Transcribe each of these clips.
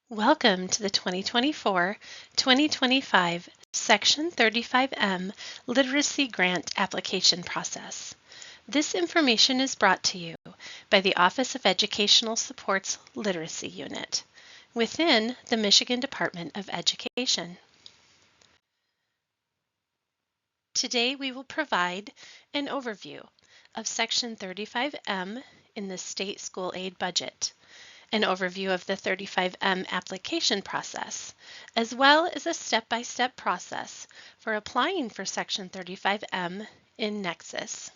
Welcome to the 2024-2025 Section 35M Literacy Grant Application Process. This information is brought to you by the Office of Educational Support's Literacy Unit within the Michigan Department of Education. Today we will provide an overview of Section 35M in the state school aid budget, an overview of the 35M application process, as well as a step-by-step process for applying for Section 35M in NexSys.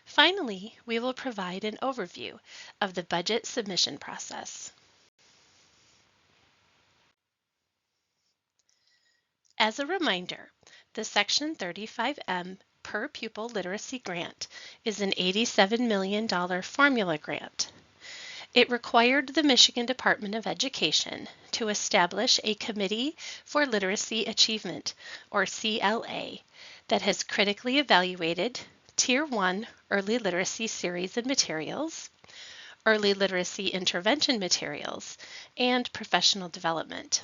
Finally, we will provide an overview of the budget submission process. As a reminder, the Section 35M per pupil literacy grant is an $87 million formula grant. It required the Michigan Department of Education to establish a Committee for Literacy Achievement, or CLA, that has critically evaluated Tier 1 early literacy series and materials, early literacy intervention materials, and professional development.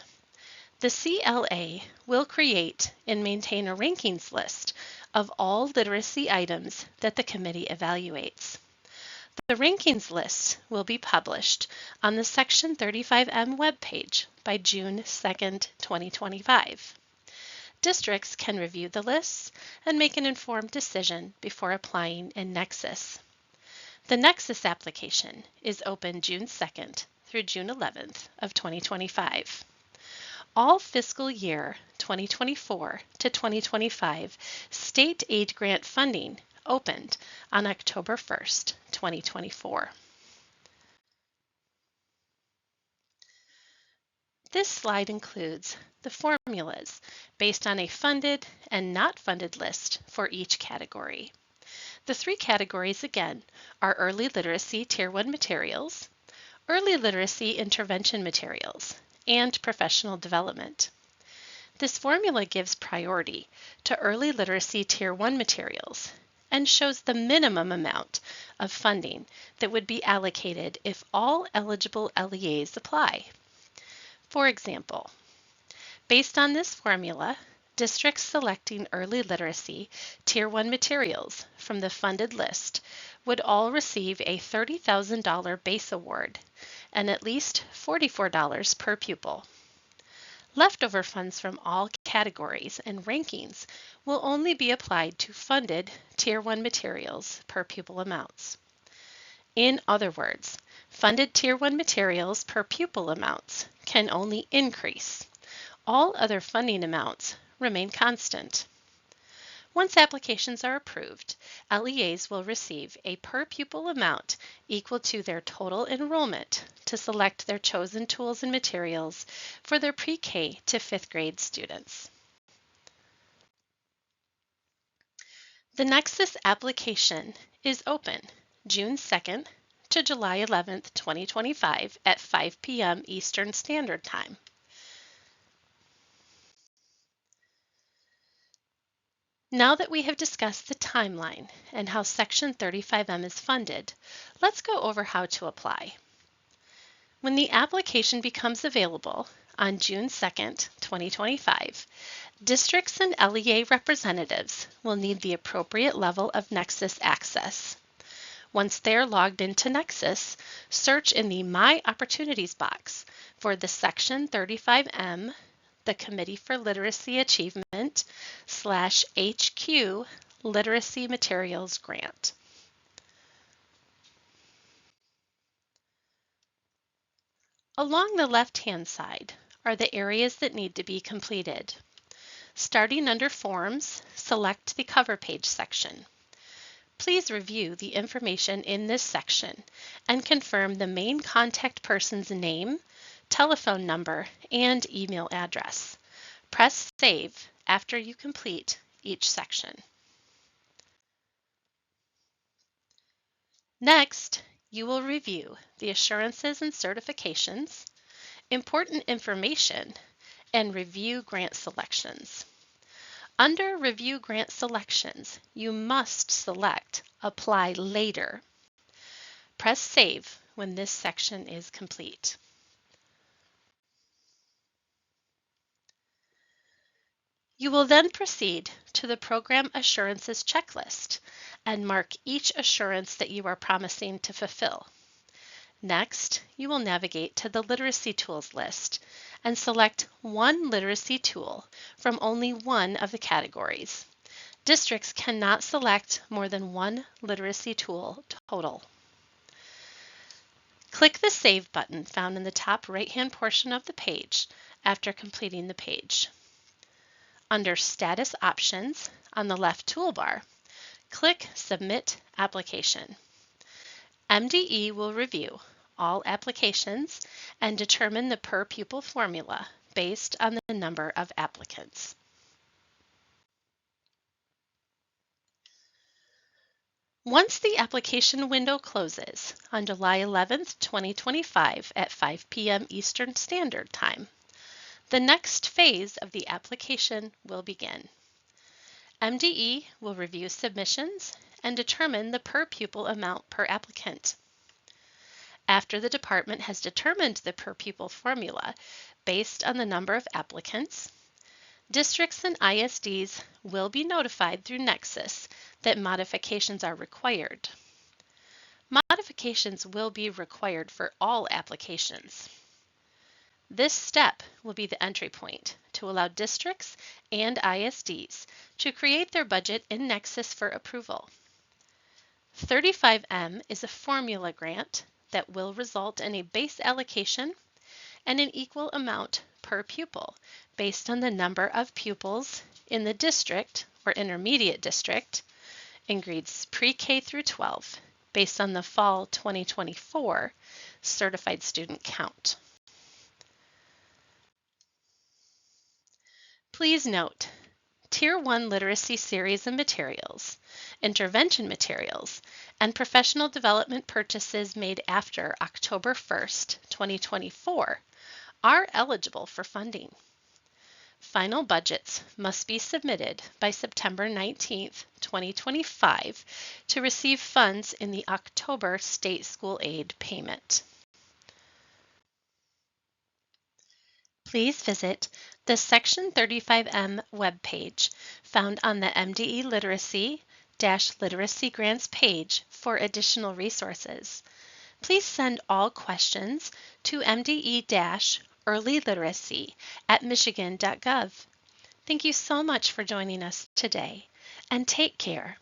The CLA will create and maintain a rankings list of all literacy items that the committee evaluates. The rankings list will be published on the Section 35M webpage by June 2, 2025. Districts can review the lists and make an informed decision before applying in NexSys. The NexSys application is open June 2nd through June 11th of 2025. All fiscal year 2024 to 2025 state aid grant funding opened on October 1st, 2024. This slide includes the formulas based on a funded and not funded list for each category. The three categories again are early literacy Tier 1 materials, early literacy intervention materials, and professional development. This formula gives priority to early literacy Tier 1 materials and shows the minimum amount of funding that would be allocated if all eligible LEAs apply. For example, based on this formula, districts selecting early literacy Tier 1 materials from the funded list would all receive a $30,000 base award and at least $44 per pupil. Leftover funds from all categories and rankings will only be applied to funded Tier 1 materials per pupil amounts. In other words, funded Tier 1 materials per pupil amounts can only increase. All other funding amounts remain constant. Once applications are approved, LEAs will receive a per pupil amount equal to their total enrollment to select their chosen tools and materials for their pre-K to 5th grade students. The NexSys application is open June 2nd to July 11th, 2025 at 5 p.m. Eastern Standard Time. Now that we have discussed the timeline and how Section 35M is funded, let's go over how to apply. When the application becomes available on June 2nd, 2025, districts and LEA representatives will need the appropriate level of NexSys access. Once they're logged into NexSys, search in the My Opportunities box for the Section 35M, the Committee for Literacy Achievement /HQ Literacy Materials Grant. Along the left-hand side are the areas that need to be completed. Starting under Forms, select the Cover Page section. Please review the information in this section and confirm the main contact person's name, telephone number, and email address. Press Save after you complete each section. Next, you will review the assurances and certifications, important information, and review grant selections. Under Review Grant Selections, you must select Apply Later. Press Save when this section is complete. You will then proceed to the Program Assurances checklist and mark each assurance that you are promising to fulfill. Next, you will navigate to the Literacy Tools list and select one literacy tool from only one of the categories. Districts cannot select more than one literacy tool total. Click the Save button found in the top right-hand portion of the page after completing the page. Under Status Options on the left toolbar, click Submit Application. MDE will review all applications and determine the per pupil formula based on the number of applicants. Once the application window closes on July 11th, 2025 at 5 p.m. Eastern Standard Time, the next phase of the application will begin. MDE will review submissions and determine the per pupil amount per applicant. After the department has determined the per pupil formula based on the number of applicants, districts and ISDs will be notified through NexSys that modifications are required. Modifications will be required for all applications. This step will be the entry point to allow districts and ISDs to create their budget in NexSys for approval. 35M is a formula grant that will result in a base allocation and an equal amount per pupil based on the number of pupils in the district or intermediate district in grades pre-K through 12 based on the fall 2024 certified student count. Please note, Tier 1 literacy series and materials, intervention materials, and professional development purchases made after October 1st, 2024 are eligible for funding. Final budgets must be submitted by September 19th, 2025 to receive funds in the October state school aid payment. Please visit the Section 35M webpage found on the MDE Literacy Grants page for additional resources. Please send all questions to mde-earlyliteracy@michigan.gov. Thank you so much for joining us today, and take care.